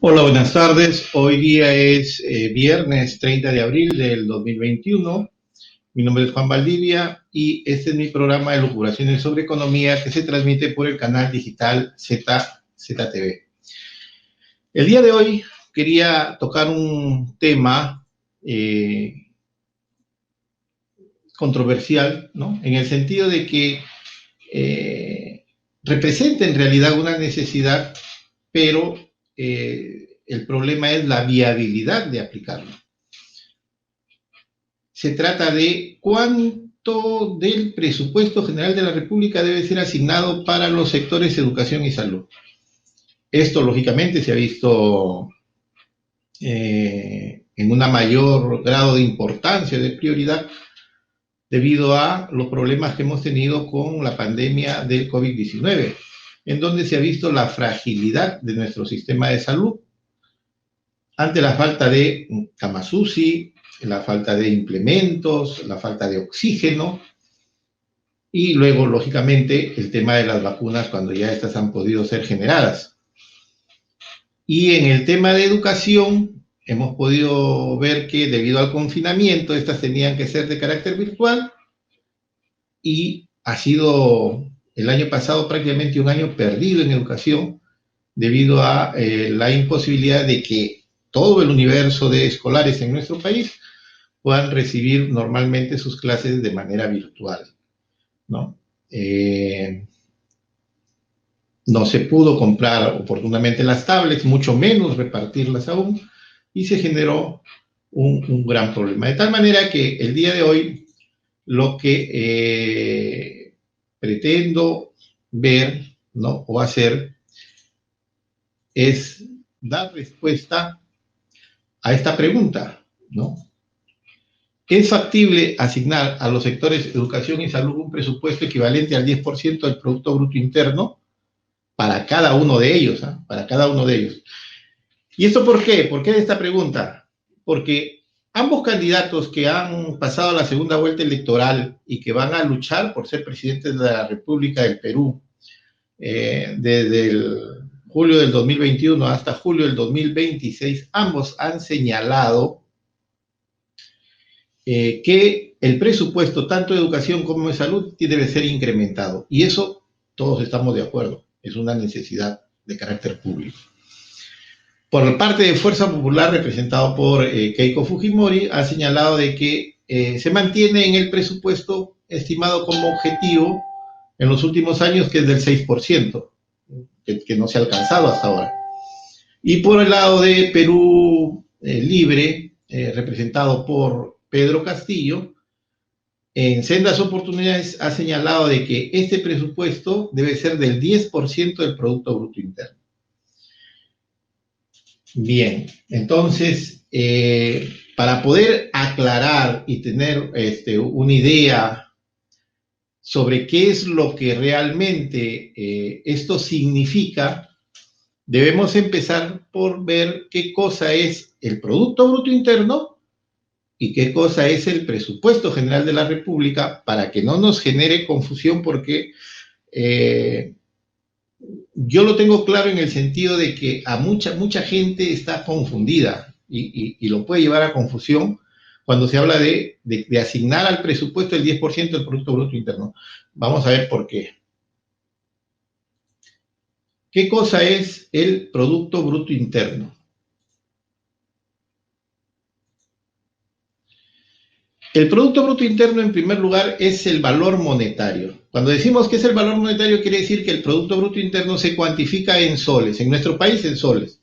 Hola, buenas tardes. Hoy día es viernes 30 de abril del 2021. Mi nombre es Juan Valdivia y este es mi programa de locuraciones sobre economía que se transmite por el canal digital ZTV. El día de hoy quería tocar un tema eh, controversial, ¿no? En el sentido de que eh, representa en realidad una necesidad, pero el problema es la viabilidad de aplicarlo. Se trata de cuánto del presupuesto general de la República debe ser asignado para los sectores educación y salud. Esto, lógicamente, se ha visto en un mayor grado de importancia, de prioridad, debido a los problemas que hemos tenido con la pandemia del COVID-19, en donde se ha visto la fragilidad de nuestro sistema de salud ante la falta de camas UCI, la falta de implementos, la falta de oxígeno. Y luego, lógicamente, el tema de las vacunas cuando ya estas han podido ser generadas. Y en el tema de educación, hemos podido ver que debido al confinamiento, estas tenían que ser de carácter virtual y ha sido el año pasado prácticamente un año perdido en educación debido a la imposibilidad de que todo el universo de escolares en nuestro país puedan recibir normalmente sus clases de manera virtual, ¿no? No se pudo comprar oportunamente las tablets, mucho menos repartirlas aún, y se generó un gran problema. De tal manera que el día de hoy lo que pretendo ver, ¿no?, o hacer es dar respuesta a esta pregunta, ¿no? ¿Es factible asignar a los sectores educación y salud un presupuesto equivalente al 10% del Producto Bruto Interno para cada uno de ellos? ¿Eh? Para cada uno de ellos. ¿Y esto por qué? ¿Por qué esta pregunta? Porque ambos candidatos que han pasado a la segunda vuelta electoral y que van a luchar por ser presidentes de la República del Perú desde el julio del 2021 hasta julio del 2026, ambos han señalado que el presupuesto, tanto de educación como de salud, debe ser incrementado. Y eso todos estamos de acuerdo, es una necesidad de carácter público. Por parte de Fuerza Popular, representado por Keiko Fujimori, ha señalado de que se mantiene en el presupuesto estimado como objetivo en los últimos años, que es del 6%, que no se ha alcanzado hasta ahora. Y por el lado de Perú Libre, representado por Pedro Castillo, en sendas oportunidades ha señalado de que este presupuesto debe ser del 10% del Producto Bruto Interno. Bien, entonces, para poder aclarar y tener una idea sobre qué es lo que realmente esto significa, debemos empezar por ver qué cosa es el Producto Bruto Interno y qué cosa es el Presupuesto General de la República, para que no nos genere confusión, porque yo lo tengo claro en el sentido de que a mucha gente está confundida y lo puede llevar a confusión cuando se habla de asignar al presupuesto el 10% del Producto Bruto Interno. Vamos a ver por qué. ¿Qué cosa es el Producto Bruto Interno? El Producto Bruto Interno, en primer lugar, es el valor monetario. Cuando decimos que es el valor monetario, quiere decir que el Producto Bruto Interno se cuantifica en soles, en nuestro país en soles.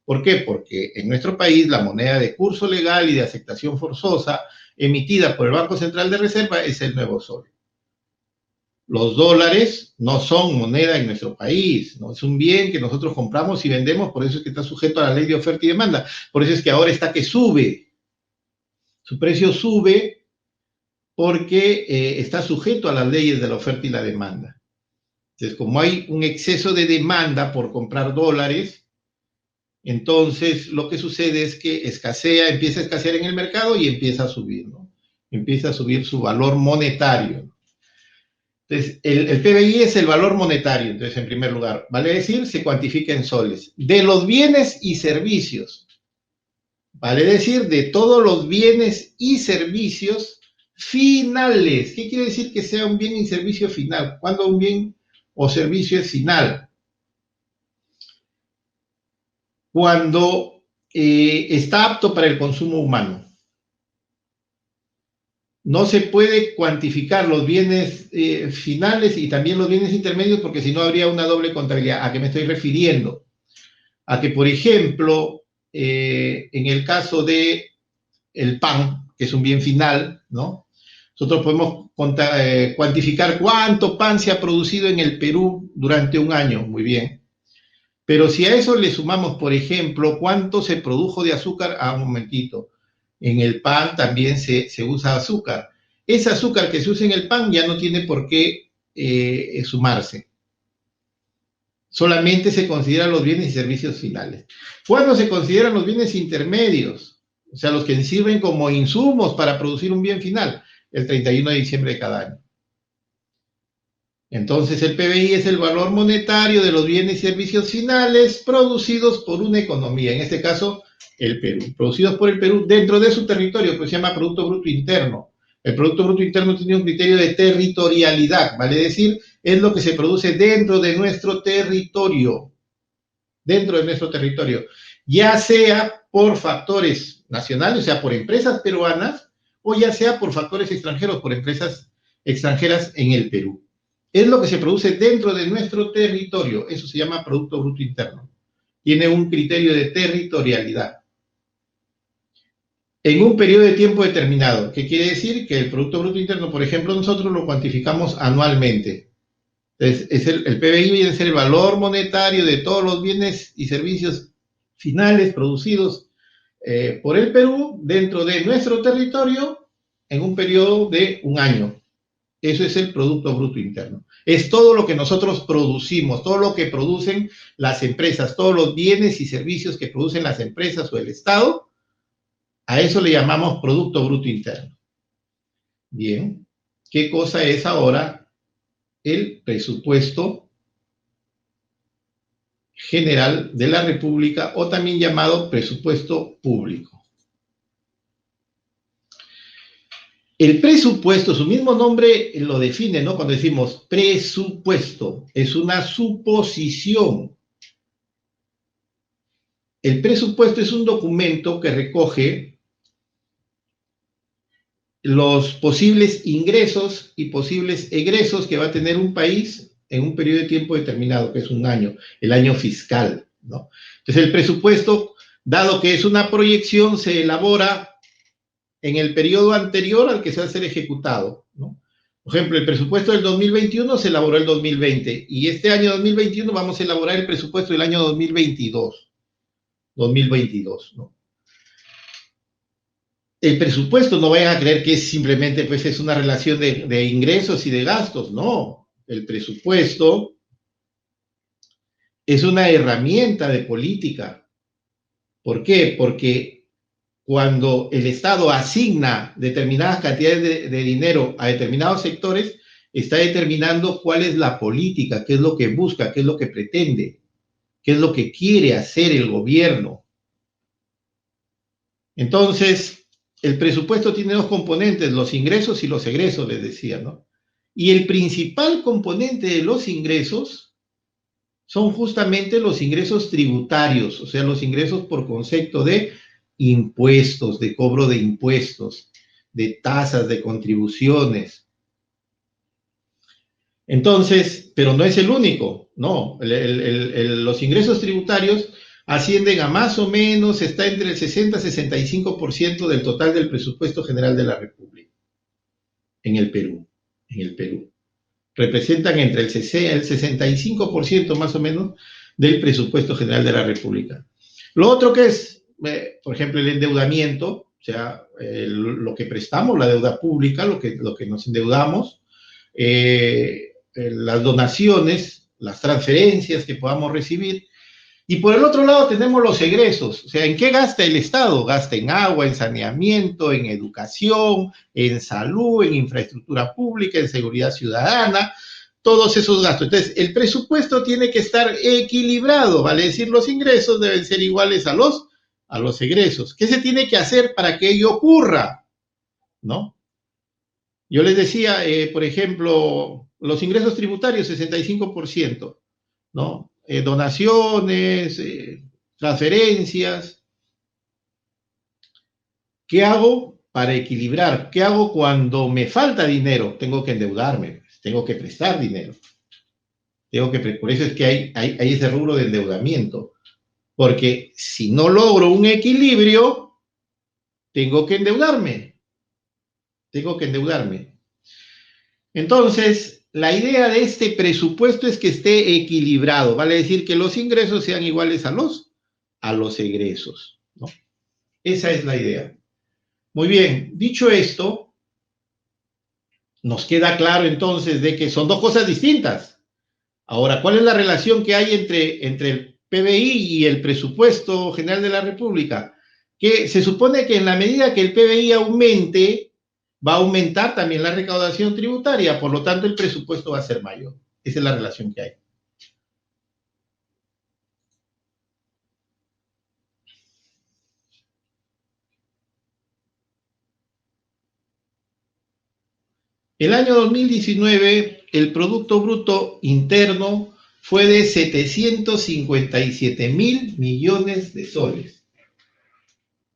¿Por qué? Porque en nuestro país la moneda de curso legal y de aceptación forzosa emitida por el Banco Central de Reserva es el nuevo sol. Los dólares no son moneda en nuestro país, no es un bien que nosotros compramos y vendemos, por eso es que está sujeto a la ley de oferta y demanda. Por eso es que ahora está que sube. Su precio sube porque está sujeto a las leyes de la oferta y la demanda. Entonces, como hay un exceso de demanda por comprar dólares, entonces lo que sucede es que empieza a escasear en el mercado y empieza a subir, ¿no? Empieza a subir su valor monetario. Entonces, el PBI es el valor monetario, entonces, en primer lugar, vale decir, se cuantifica en soles. De los bienes y servicios, vale decir, de todos los bienes y servicios finales. ¿Qué quiere decir que sea un bien y servicio final? ¿Cuándo un bien o servicio es final? Cuando está apto para el consumo humano. No se puede cuantificar los bienes finales y también los bienes intermedios porque si no habría una doble contabilidad. ¿A qué me estoy refiriendo? A que, por ejemplo, en el caso de el pan, que es un bien final, ¿no? Nosotros podemos cuantificar cuánto pan se ha producido en el Perú durante un año, muy bien. Pero si a eso le sumamos, por ejemplo, cuánto se produjo de azúcar, un momentito, en el pan también se usa azúcar. Ese azúcar que se usa en el pan ya no tiene por qué sumarse. Solamente se consideran los bienes y servicios finales. ¿Cuándo se consideran los bienes intermedios? O sea, los que sirven como insumos para producir un bien final, el 31 de diciembre de cada año. Entonces, el PBI es el valor monetario de los bienes y servicios finales producidos por una economía, en este caso, el Perú. Producidos por el Perú dentro de su territorio, que se llama Producto Bruto Interno. El Producto Bruto Interno tiene un criterio de territorialidad, vale decir, es lo que se produce dentro de nuestro territorio. Dentro de nuestro territorio. Ya sea por factores nacionales, o sea, por empresas peruanas, o ya sea por factores extranjeros, por empresas extranjeras en el Perú. Es lo que se produce dentro de nuestro territorio. Eso se llama Producto Bruto Interno. Tiene un criterio de territorialidad. En un periodo de tiempo determinado. ¿Qué quiere decir? Que el Producto Bruto Interno, por ejemplo, nosotros lo cuantificamos anualmente. Entonces, el PBI viene a ser el valor monetario de todos los bienes y servicios finales producidos por el Perú dentro de nuestro territorio en un periodo de un año. Eso es el Producto Bruto Interno. Es todo lo que nosotros producimos, todo lo que producen las empresas, todos los bienes y servicios que producen las empresas o el Estado, a eso le llamamos Producto Bruto Interno. Bien, ¿qué cosa es ahora el presupuesto general de la República o también llamado presupuesto público? El presupuesto, su mismo nombre lo define, ¿no? Cuando decimos presupuesto, es una suposición. El presupuesto es un documento que recoge los posibles ingresos y posibles egresos que va a tener un país en un periodo de tiempo determinado, que es un año, el año fiscal, ¿no? Entonces, el presupuesto, dado que es una proyección, se elabora en el periodo anterior al que se va a ser ejecutado, ¿no? Por ejemplo, el presupuesto del 2021 se elaboró el 2020 y este año 2021 vamos a elaborar el presupuesto del año 2022, ¿no? El presupuesto, no vayan a creer que es simplemente, pues, es una relación de ingresos y de gastos, no. El presupuesto es una herramienta de política. ¿Por qué? Porque cuando el Estado asigna determinadas cantidades de dinero a determinados sectores, está determinando cuál es la política, qué es lo que busca, qué es lo que pretende, qué es lo que quiere hacer el gobierno. Entonces, el presupuesto tiene dos componentes, los ingresos y los egresos, les decía, ¿no? Y el principal componente de los ingresos son justamente los ingresos tributarios, o sea, los ingresos por concepto de impuestos, de cobro de impuestos, de tasas, de contribuciones. Entonces, pero no es el único, no. Los ingresos tributarios ascienden a más o menos, está entre el 60 y 65% del total del presupuesto general de la República en el Perú. Representan entre el 65% más o menos del presupuesto general de la República. Lo otro que es, por ejemplo, el endeudamiento, o sea, lo que prestamos, la deuda pública, lo que nos endeudamos, las donaciones, las transferencias que podamos recibir, Y por el otro lado tenemos los egresos. O sea, ¿en qué gasta el Estado? Gasta en agua, en saneamiento, en educación, en salud, en infraestructura pública, en seguridad ciudadana, todos esos gastos. Entonces, el presupuesto tiene que estar equilibrado, vale decir, los ingresos deben ser iguales a los egresos. ¿Qué se tiene que hacer para que ello ocurra? ¿No? Yo les decía, por ejemplo, los ingresos tributarios, 65%, ¿no? Donaciones, transferencias. ¿Qué hago para equilibrar? ¿Qué hago cuando me falta dinero? Tengo que endeudarme, tengo que prestar dinero. Por eso es que hay ese rubro de endeudamiento. Porque si no logro un equilibrio, tengo que endeudarme. Tengo que endeudarme. Entonces, la idea de este presupuesto es que esté equilibrado, vale decir que los ingresos sean iguales a los egresos, ¿no? Esa es la idea. Muy bien, dicho esto, nos queda claro entonces de que son dos cosas distintas. Ahora, ¿cuál es la relación que hay entre el PBI y el presupuesto general de la República? Que se supone que en la medida que el PBI aumente, va a aumentar también la recaudación tributaria, por lo tanto el presupuesto va a ser mayor. Esa es la relación que hay. El año 2019, el Producto Bruto Interno fue de 757 mil millones de soles.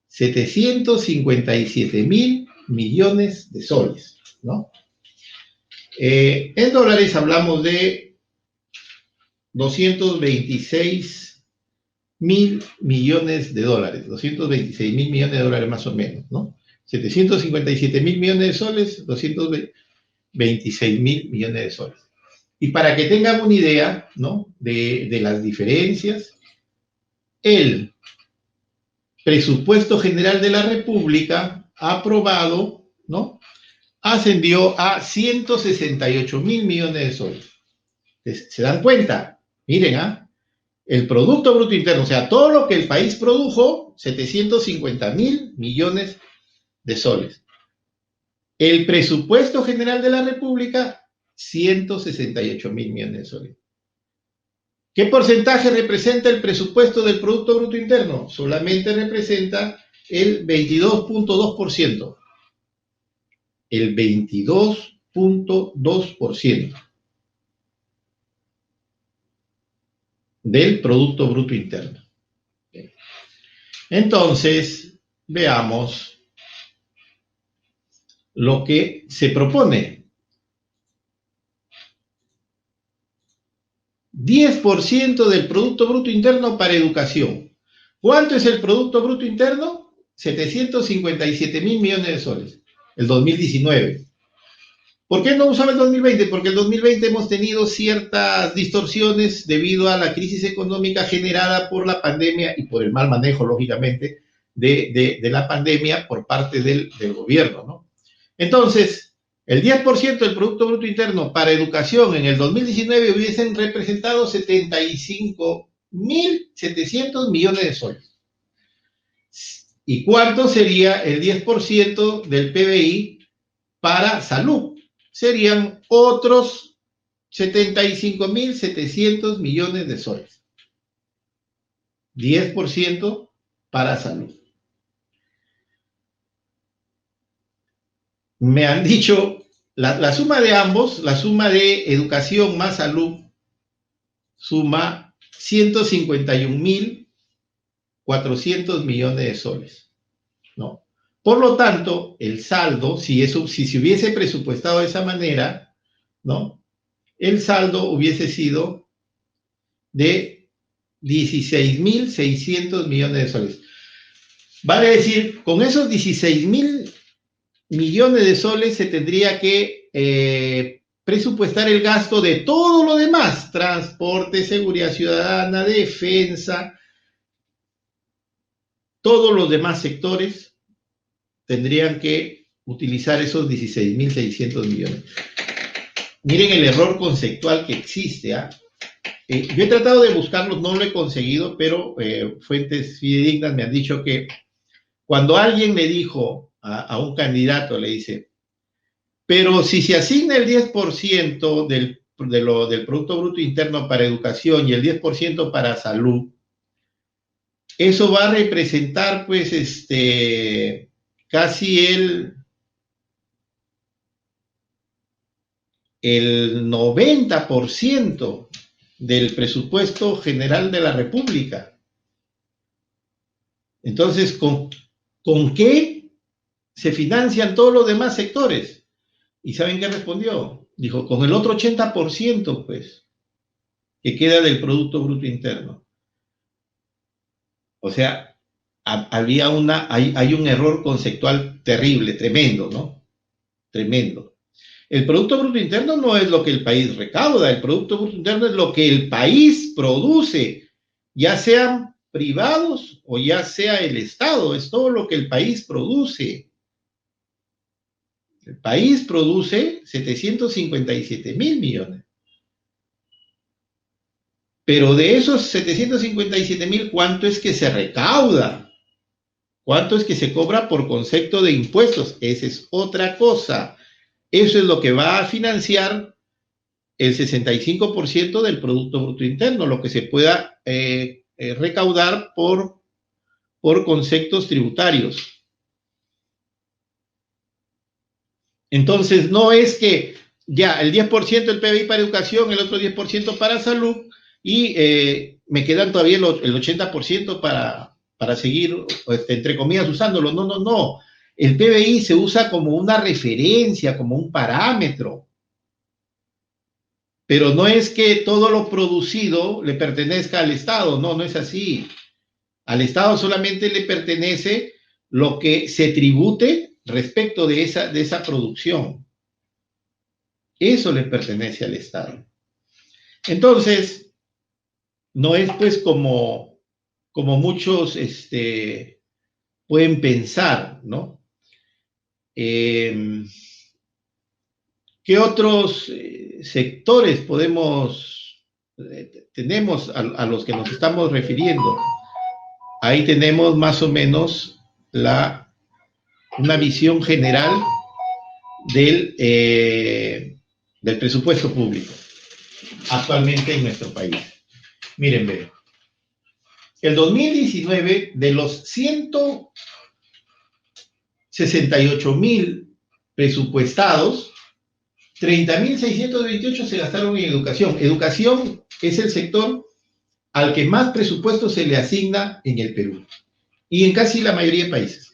757 mil millones de soles, ¿no? En dólares hablamos de 226 mil millones de dólares, 226 mil millones de dólares más o menos, ¿no? 757 mil millones de soles, 226 mil millones de soles. Y para que tengan una idea, ¿no?, de las diferencias, el presupuesto general de la República aprobado, ¿no?, ascendió a 168 mil millones de soles. ¿Se dan cuenta? Miren, el Producto Bruto Interno, o sea, todo lo que el país produjo, 750 mil millones de soles. El presupuesto general de la República, 168 mil millones de soles. ¿Qué porcentaje representa el presupuesto del Producto Bruto Interno? Solamente representa el 22.2%. El 22.2% del Producto Bruto Interno. Entonces, veamos lo que se propone. 10% del Producto Bruto Interno para educación. ¿Cuánto es el Producto Bruto Interno? 757 mil millones de soles. El 2019. ¿Por qué no usaba el 2020? Porque el 2020 hemos tenido ciertas distorsiones debido a la crisis económica generada por la pandemia y por el mal manejo, lógicamente, de la pandemia por parte del gobierno, ¿no? Entonces, el 10% del Producto Bruto Interno para educación en el 2019 hubiesen representado 75.700 millones de soles. ¿Y cuánto sería el 10% del PBI para salud? Serían otros 75.700 millones de soles. 10% para salud. Me han dicho, la suma de ambos, la suma de educación más salud, suma 151.400 millones de soles, ¿no? Por lo tanto, el saldo, si se hubiese presupuestado de esa manera, ¿no?, el saldo hubiese sido de 16.600 millones de soles. Vale decir, con esos 16.000 millones de soles se tendría que presupuestar el gasto de todo lo demás: transporte, seguridad ciudadana, defensa, todos los demás sectores tendrían que utilizar esos 16.600 millones. Miren el error conceptual que existe, Yo he tratado de buscarlos, no lo he conseguido, pero fuentes fidedignas me han dicho que cuando alguien le dijo a un candidato, le dice, pero si se asigna el 10% del Producto Bruto Interno para educación y el 10% para salud, eso va a representar pues casi el 90% del presupuesto general de la República. Entonces, ¿con qué se financian todos los demás sectores? ¿Y saben qué respondió? Dijo, con el otro 80%, pues, que queda del Producto Bruto Interno. O sea, hay un error conceptual terrible, tremendo, ¿no? Tremendo. El Producto Bruto Interno no es lo que el país recauda, el Producto Bruto Interno es lo que el país produce, ya sean privados o ya sea el Estado, es todo lo que el país produce. El país produce 757.000 millones. Pero de esos 757.000, ¿cuánto es que se recauda? ¿Cuánto es que se cobra por concepto de impuestos? Esa es otra cosa. Eso es lo que va a financiar el 65% del Producto Bruto Interno, lo que se pueda recaudar por conceptos tributarios. Entonces, no es que ya el 10% del PBI para educación, el otro 10% para salud, y me quedan todavía el 80% para seguir, entre comillas, usándolo. No, no, no. El PBI se usa como una referencia, como un parámetro. Pero no es que todo lo producido le pertenezca al Estado, no, no es así. Al Estado solamente le pertenece lo que se tribute respecto de esa producción. Eso le pertenece al Estado. Entonces, no es pues como muchos pueden pensar, ¿no? ¿Qué otros sectores tenemos a los que nos estamos refiriendo? Ahí tenemos más o menos una visión general del presupuesto público actualmente en nuestro país. Miren, vean. El 2019, de los 168.000 presupuestados, 30.628 se gastaron en educación. Educación es el sector al que más presupuesto se le asigna en el Perú y en casi la mayoría de países.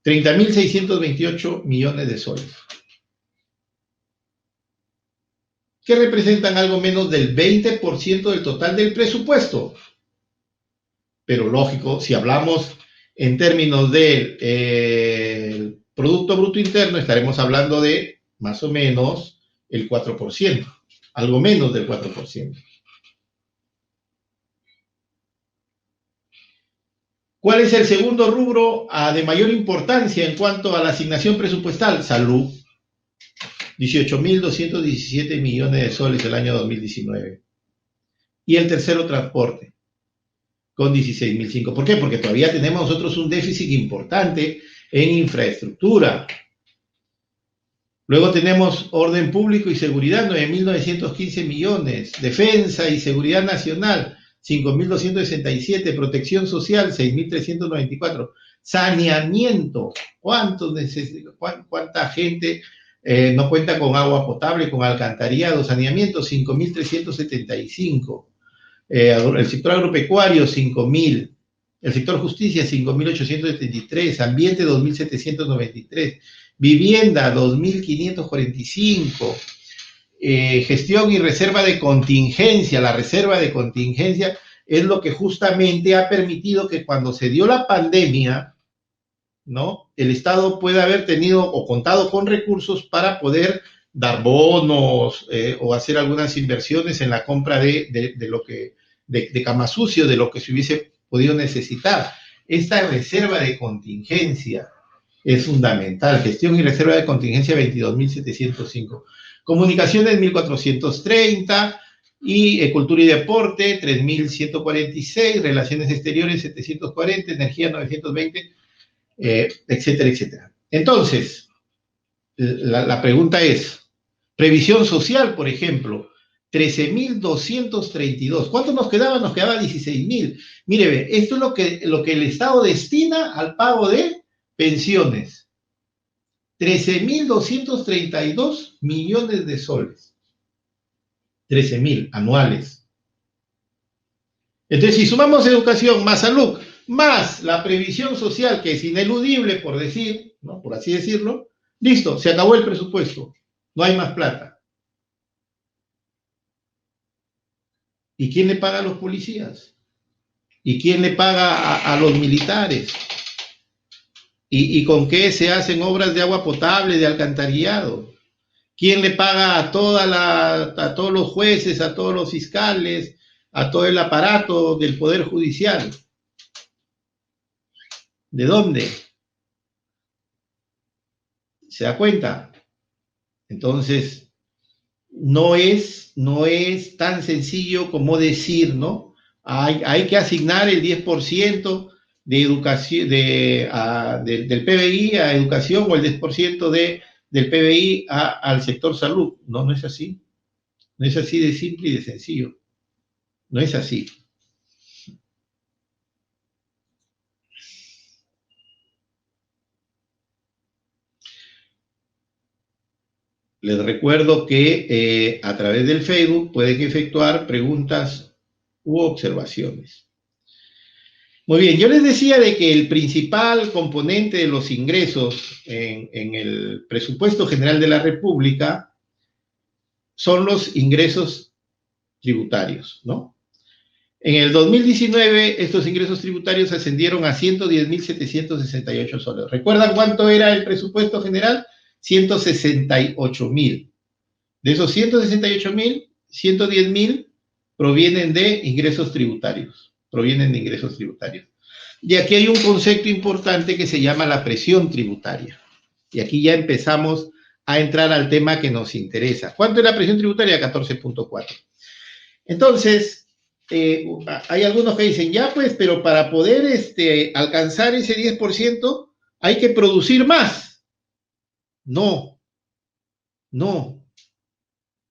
30.628 millones de soles, que representan algo menos del 20% del total del presupuesto. Pero lógico, si hablamos en términos del Producto Bruto Interno, estaremos hablando de más o menos el 4%, algo menos del 4%. ¿Cuál es el segundo rubro de mayor importancia en cuanto a la asignación presupuestal? Salud. 18.217 millones de soles el año 2019. Y el tercero, transporte, con 16.005. ¿Por qué? Porque todavía tenemos nosotros un déficit importante en infraestructura. Luego tenemos orden público y seguridad, 9.915 millones. Defensa y seguridad nacional, 5.267. Protección social, 6.394. Saneamiento, ¿cuánta gente no cuenta con agua potable, con alcantarillado? Saneamiento, 5.375. El sector agropecuario, 5.000. El sector justicia, 5.873. Ambiente, 2.793. Vivienda, 2.545. Gestión y reserva de contingencia. La reserva de contingencia es lo que justamente ha permitido que cuando se dio la pandemia, ¿no?, el Estado puede haber tenido o contado con recursos para poder dar bonos o hacer algunas inversiones en la compra de cama sucio, de lo que se hubiese podido necesitar. Esta reserva de contingencia es fundamental. Gestión y reserva de contingencia, 22.705. Comunicaciones, 1.430. Y cultura y deporte, 3.146, relaciones exteriores, 740, energía, 920, etcétera, etcétera. Entonces, la pregunta es, previsión social, por ejemplo, 13.232. ¿Cuánto nos quedaba? Nos quedaba 16.000. Mire, ve, esto es lo que el Estado destina al pago de pensiones. 13.232 millones de soles. 13.000 anuales. Entonces, si sumamos educación más salud, más la previsión social, que es ineludible, por decir, ¿no? Por así decirlo, listo, se acabó el presupuesto. No hay más plata. ¿Y quién le paga a los policías? ¿Y quién le paga a los militares? ¿Y con qué se hacen obras de agua potable, de alcantarillado? ¿Quién le paga a todos los jueces, a todos los fiscales, a todo el aparato del Poder Judicial? ¿De dónde? ¿Se da cuenta? Entonces, no es tan sencillo como decir, ¿no? Hay que asignar el 10% de educación, del PBI a educación o el 10% del PBI al sector salud. No, no es así. No es así de simple y de sencillo. No es así. Les recuerdo que a través del Facebook pueden efectuar preguntas u observaciones. Muy bien, yo les decía de que el principal componente de los ingresos en el presupuesto general de la República son los ingresos tributarios, ¿no? En el 2019, estos ingresos tributarios ascendieron a 110.768 soles. ¿Recuerdan cuánto era el presupuesto general? 168.000. De esos 168.000, 110.000 provienen de ingresos tributarios. Y aquí hay un concepto importante que se llama la presión tributaria. Y aquí ya empezamos a entrar al tema que nos interesa. ¿Cuánto es la presión tributaria? 14.4. Entonces, hay algunos que dicen, ya pues, pero para poder alcanzar ese 10% hay que producir más. No, no.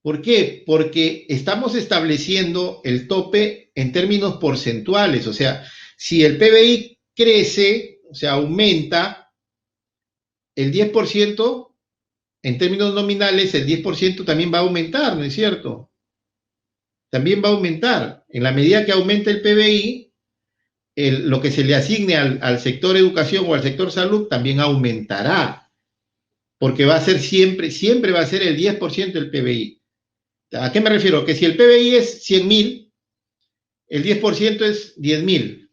¿Por qué? Porque estamos estableciendo el tope en términos porcentuales. O sea, si el PBI crece, o sea, aumenta el 10%, en términos nominales, el 10% también va a aumentar, ¿no es cierto? También va a aumentar. En la medida que aumente el PBI, lo que se le asigne al sector educación o al sector salud también aumentará, porque va a ser siempre va a ser el 10% del PBI. ¿A qué me refiero? Que si el PBI es 100.000, el 10% es 10.000.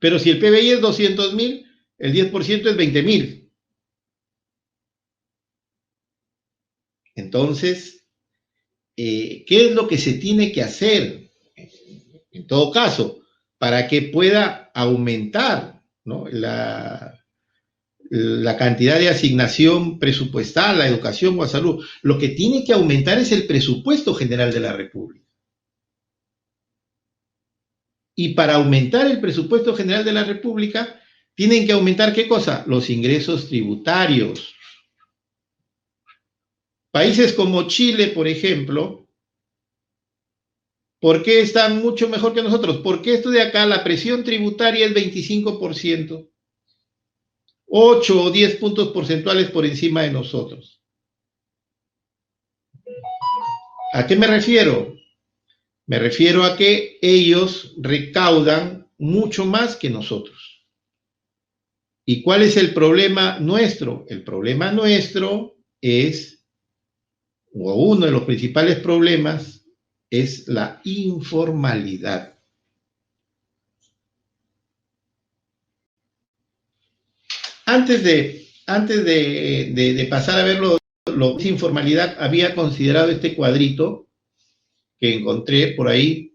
Pero si el PBI es 200.000, el 10% es 20.000. Entonces, ¿qué es lo que se tiene que hacer? En todo caso, para que pueda aumentar, ¿no? la cantidad de asignación presupuestal a educación o a salud. Lo que tiene que aumentar es el presupuesto general de la República. Y para aumentar el presupuesto general de la República, tienen que aumentar ¿qué cosa? Los ingresos tributarios. Países como Chile, por ejemplo, ¿por qué están mucho mejor que nosotros? Porque esto de acá, la presión tributaria es 25%, 8 o 10 puntos porcentuales por encima de nosotros. ¿A qué me refiero? Me refiero a que ellos recaudan mucho más que nosotros. ¿Y cuál es el problema nuestro? El problema nuestro es, o uno de los principales problemas, es la informalidad. Antes de pasar a ver lo que es informalidad, había considerado este cuadrito que encontré por ahí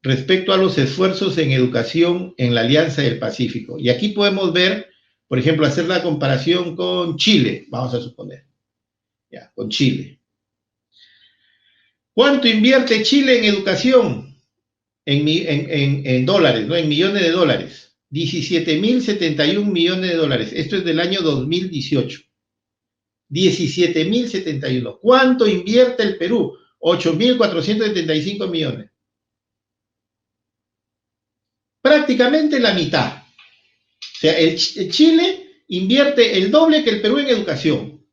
respecto a los esfuerzos en educación en la Alianza del Pacífico. Y aquí podemos ver, por ejemplo, hacer la comparación con Chile, vamos a suponer, ya, con Chile. ¿Cuánto invierte Chile en educación? En dólares, ¿no? En millones de dólares. 17.071 millones de dólares. Esto es del año 2018. 17.071. ¿Cuánto invierte el Perú? 8.475 millones. Prácticamente la mitad. O sea, el Chile invierte el doble que el Perú en educación.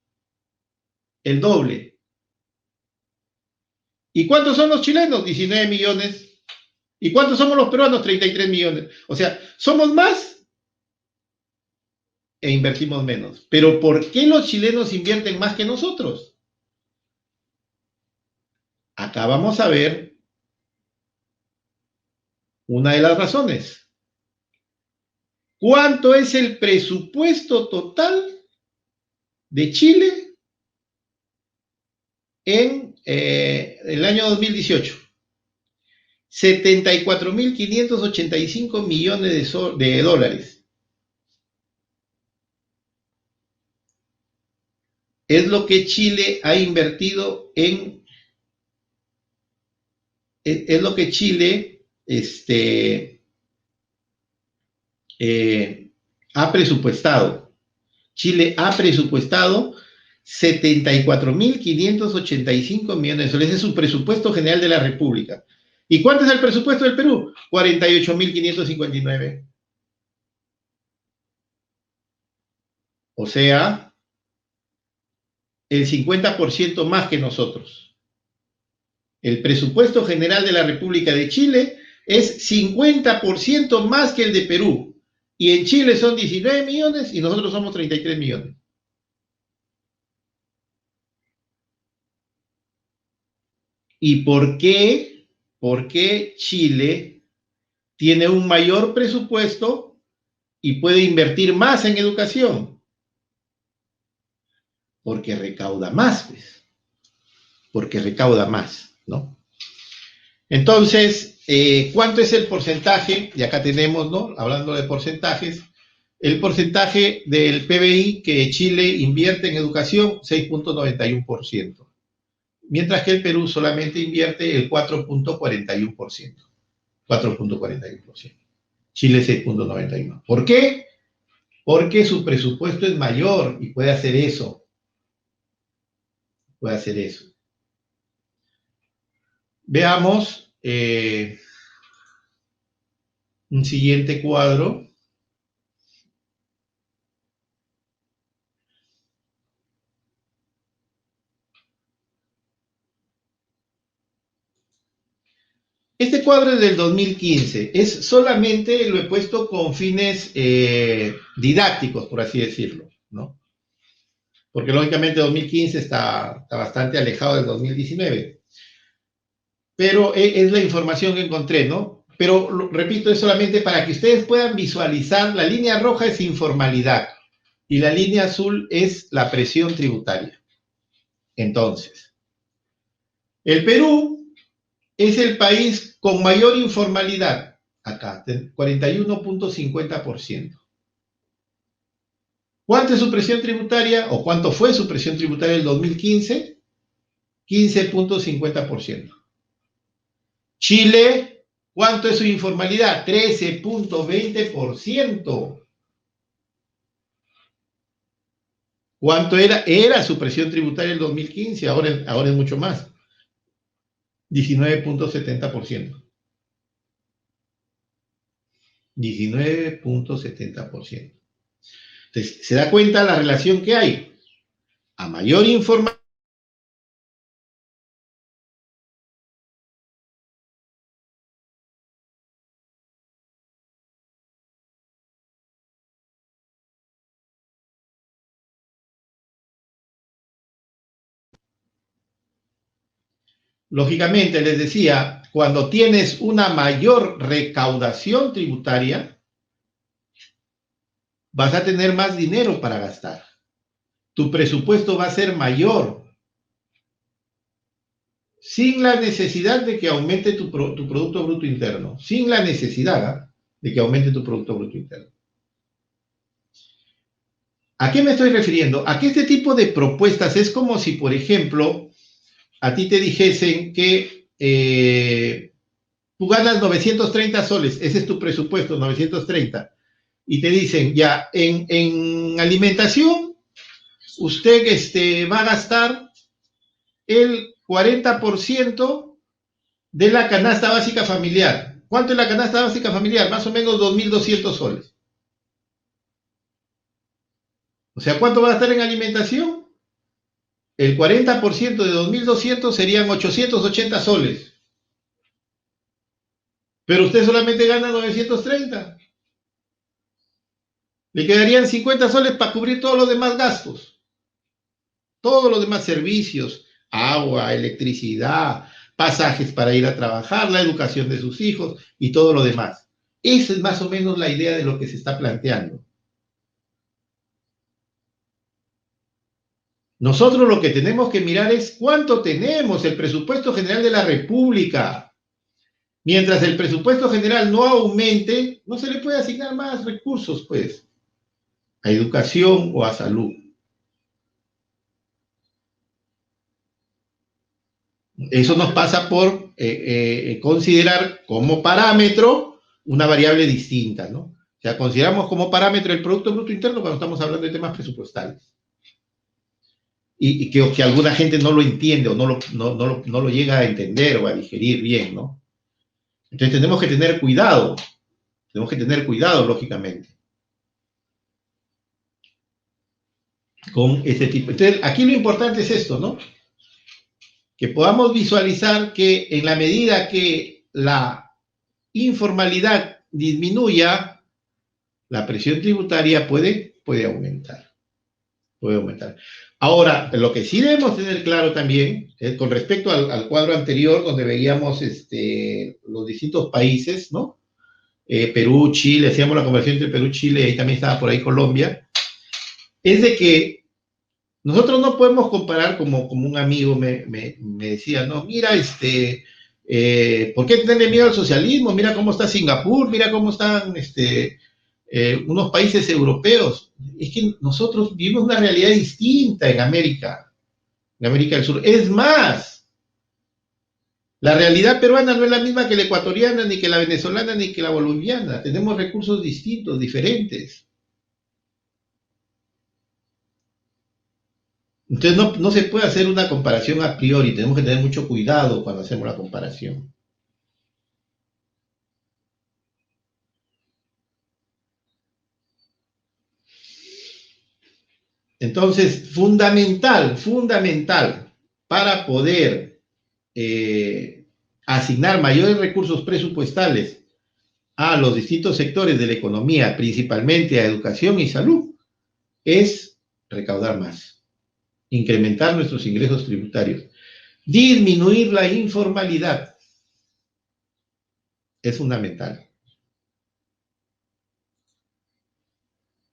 El doble. ¿Y cuántos son los chilenos? 19 millones. ¿Y cuántos somos los peruanos? 33 millones. O sea, somos más e invertimos menos. Pero ¿por qué los chilenos invierten más que nosotros? Acá vamos a ver una de las razones. ¿Cuánto es el presupuesto total de Chile en el año 2018? 74.585 millones de dólares. Es lo que Chile ha invertido es lo que Chile ha presupuestado. Chile ha presupuestado 74.585 millones de soles. Ese es su presupuesto general de la República. ¿Y cuánto es el presupuesto del Perú? 48.559. O sea, el 50% más que nosotros. El presupuesto general de la República de Chile es 50% más que el de Perú. Y en Chile son 19 millones y nosotros somos 33 millones. ¿Y por qué? ¿Por qué Chile tiene un mayor presupuesto y puede invertir más en educación? Porque recauda más, pues. Porque recauda más, ¿no? Entonces, ¿cuánto es el porcentaje? Y acá tenemos, ¿no? Hablando de porcentajes, el porcentaje del PBI que Chile invierte en educación, 6.91%, mientras que el Perú solamente invierte el 4.41%. 4.41%. Chile 6.91%. ¿Por qué? Porque su presupuesto es mayor y puede hacer eso. Puede hacer eso. Veamos un siguiente cuadro. Este cuadro es del 2015. Es solamente, lo he puesto con fines didácticos, por así decirlo, ¿no? Porque lógicamente 2015 está bastante alejado del 2019. Pero es la información que encontré, ¿no? Pero repito, es solamente para que ustedes puedan visualizar. La línea roja es informalidad y la línea azul es la presión tributaria. Entonces, el Perú es el país con mayor informalidad, acá, 41.50%. ¿Cuánto es su presión tributaria o cuánto fue su presión tributaria en el 2015? 15.50%. Chile, ¿cuánto es su informalidad? 13.20%. ¿Cuánto era su presión tributaria en el 2015? Ahora es mucho más. 19.70%. 19.70%. Entonces, ¿se da cuenta la relación que hay? A mayor información, lógicamente, les decía, cuando tienes una mayor recaudación tributaria, vas a tener más dinero para gastar. Tu presupuesto va a ser mayor, sin la necesidad de que aumente tu Producto Bruto Interno, sin la necesidad de que aumente tu Producto Bruto Interno. ¿A qué me estoy refiriendo? A que este tipo de propuestas es como si, por ejemplo, a ti te dijesen que tú ganas 930 soles, ese es tu presupuesto, 930, y te dicen, ya, en alimentación, usted va a gastar el 40% de la canasta básica familiar. ¿Cuánto es la canasta básica familiar? Más o menos 2.200 soles. O sea, ¿cuánto va a gastar en alimentación? El 40% de 2.200 serían 880 soles. Pero usted solamente gana 930. Le quedarían 50 soles para cubrir todos los demás gastos. Todos los demás servicios, agua, electricidad, pasajes para ir a trabajar, la educación de sus hijos y todo lo demás. Esa es más o menos la idea de lo que se está planteando. Nosotros lo que tenemos que mirar es cuánto tenemos el presupuesto general de la República. Mientras el presupuesto general no aumente, no se le puede asignar más recursos, pues, a educación o a salud. Eso nos pasa por considerar como parámetro una variable distinta, ¿no? O sea, consideramos como parámetro el Producto Bruto Interno cuando estamos hablando de temas presupuestales. Y que alguna gente no lo entiende o no lo llega a entender o a digerir bien, ¿no? Entonces tenemos que tener cuidado, lógicamente, con este tipo. Entonces, aquí lo importante es esto, ¿no? Que podamos visualizar que en la medida que la informalidad disminuya, la presión tributaria puede aumentar. Puede aumentar. Ahora, lo que sí debemos tener claro también, con respecto al cuadro anterior, donde veíamos los distintos países, ¿no? Perú, Chile, hacíamos la conversión entre Perú y Chile, y también estaba por ahí Colombia, es de que nosotros no podemos comparar, como un amigo me decía, no, mira, ¿por qué tenerle miedo al socialismo? Mira cómo está Singapur, mira cómo están unos países europeos. Es que nosotros vivimos una realidad distinta en América del Sur. Es más, la realidad peruana no es la misma que la ecuatoriana, ni que la venezolana, ni que la boliviana. Tenemos recursos distintos, diferentes. Entonces no se puede hacer una comparación a priori, tenemos que tener mucho cuidado cuando hacemos la comparación. Entonces, fundamental para poder asignar mayores recursos presupuestales a los distintos sectores de la economía, principalmente a educación y salud, es recaudar más, incrementar nuestros ingresos tributarios, disminuir la informalidad, es fundamental.